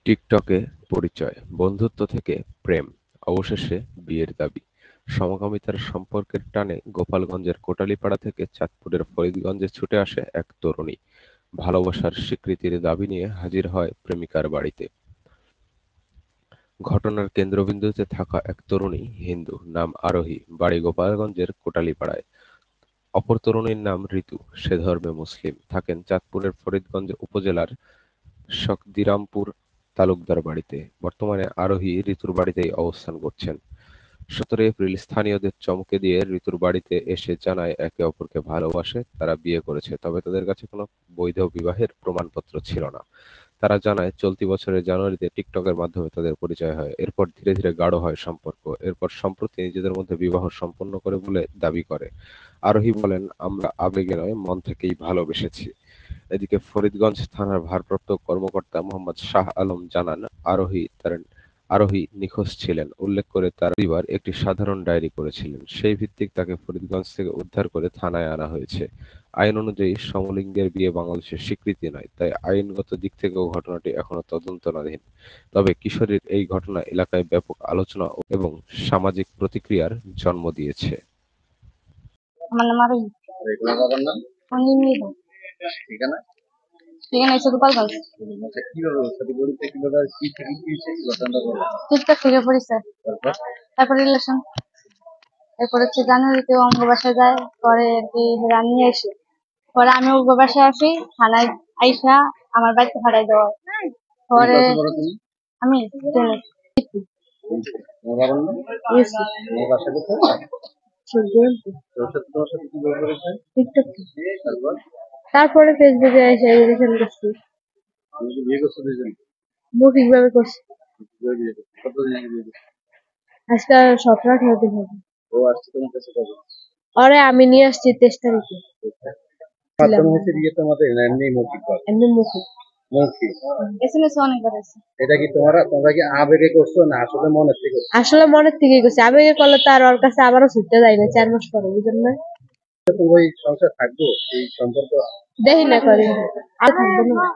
টিকটকে পরিচয়, বন্ধুত্ব থেকে প্রেম, অবশেষে বিয়ের দাবি। সমকামিতার সম্পর্কের টানে গোপালগঞ্জের কোটালীপাড়া থেকে চাঁদপুরের ফরিদগঞ্জে ছুটে আসে এক তরুণী। ভালোবাসার স্বীকৃতির দাবি নিয়ে হাজির হয় প্রেমিকার বাড়িতে। ঘটনার কেন্দ্রবিন্দুতে থাকা এক তরুণী হিন্দু, নাম আরোহী, বাড়ি গোপালগঞ্জের কোটালীপাড়ায়। অপর তরুণীর নাম ঋতু, সে ধর্মে মুসলিম, থাকেন চাঁদপুরের ফরিদগঞ্জ উপজেলার শকদিরামপুর তালুকদার বাড়িতে। বর্তমানে আরোহী ঋতুর বাড়িতেই অবস্থান করছেন। ১৭ এপ্রিল স্থানীয়দের চমকে দিয়ে ঋতুর বাড়িতে এসে জানায় একে অপরকে ভালোবাসে, তারা বিয়ে করেছে। তবে তাদের কাছে কোনো বৈধ বিবাহের প্রমাণপত্র ছিল না। তারা জানায় চলতি বছরের জানুয়ারিতে টিকটকের মাধ্যমে তাদের পরিচয় হয়। এরপর ধীরে ধীরে গাঢ় হয় সম্পর্ক। এরপর সম্প্রতি নিজেদের মধ্যে বিবাহ সম্পন্ন করে বলে দাবি করে। আরোহী বলেন, আমরা আবেগে নয়, মন থেকেই ভালোবেসেছি। এদিকে ফরিদগঞ্জ থানার ভারপ্রাপ্ত কর্মকর্তা মোহাম্মদ শাহ আলম জানান, আরোহী নিখোঁজ ছিলেন। উল্লেখ করে তার পরিবার একটি সাধারণ ডায়েরি করেছিলেন। সেই ভিত্তিক তাকে ফরিদগঞ্জ থেকে উদ্ধার করে থানায় আনা হয়েছে। আইন অনুযায়ী সমলিঙ্গের বিয়ে বাংলাদেশের স্বীকৃতি নয়, তাই আইনগত দিক থেকেও ঘটনাটি এখনো তদন্তাধীন। তবে কিশোরীর এই ঘটনা এলাকায় ব্যাপক আলোচনা এবং সামাজিক প্রতিক্রিয়ার জন্ম দিয়েছে। আমার নাম আরোহী। তোমার বাবার নাম? আমি মৃধা। ঠিকানা? ঠিকানা হচ্ছে গোপালগঞ্জ। আচ্ছা, কিভাবে ওর সাথে পরিচয়, কিভাবে আর কি থেকে কি হয়েছে, ঘটনাটা বলো। টিকটক থেকে পরিচয়, তারপর? তারপর রিলেশন, এরপর হচ্ছে জানুয়ারিতে অঙ্গ বাসায় যায়, পরে আর কি রানিয়ে আসে, পরে আমি অঙ্গ বাসায় আসি, থানায় আইসা আমার বাড়িতে ভাড়াই দেওয়া হয়। তুমি পরে কত বড় তুমি? আমি ট্রেনে তোমার বাবার নাম? গেছি তোমার বাসা কোথায়? শরীয়তপুর, তোমার সাথে কিভাবে পরিচয়? টিকটক থেকে। তারপর? তারপরে ফেসবুকে এসে রিলেশন করছি, তুমি কি বিয়ে করছো দুজন? মৌখিক ভাবে করছি। কিভাবে বিয়ে করছো? কতদিন আগে বিয়ে করছো? আজকে 17-18 দিন হবে। ও আসছে তোমার কাছে কবে? পরে আমি নিয়ে আসছি 23 তারিখে। মাধ্যমে হচ্ছে বিয়ে তোমাদের, না এমনি মৌখিক ভাবে? এমনি মৌখিক। মৌখিক। এসএমএস অনেকবার আছে। এটা কি তোমরা কি আবেগে করছো না আসলে মনের থেকে করছো? আসলে মনের থেকেই করছি, আবেগে করলে তো আর ওর কাছে আবারও ছুটতে যাই না 4 মাস পরে, বুঝলেন না? তোমরা এই সংসার থাকবো, এই সম্পর্ক দেখি না করি আর থাকবো না।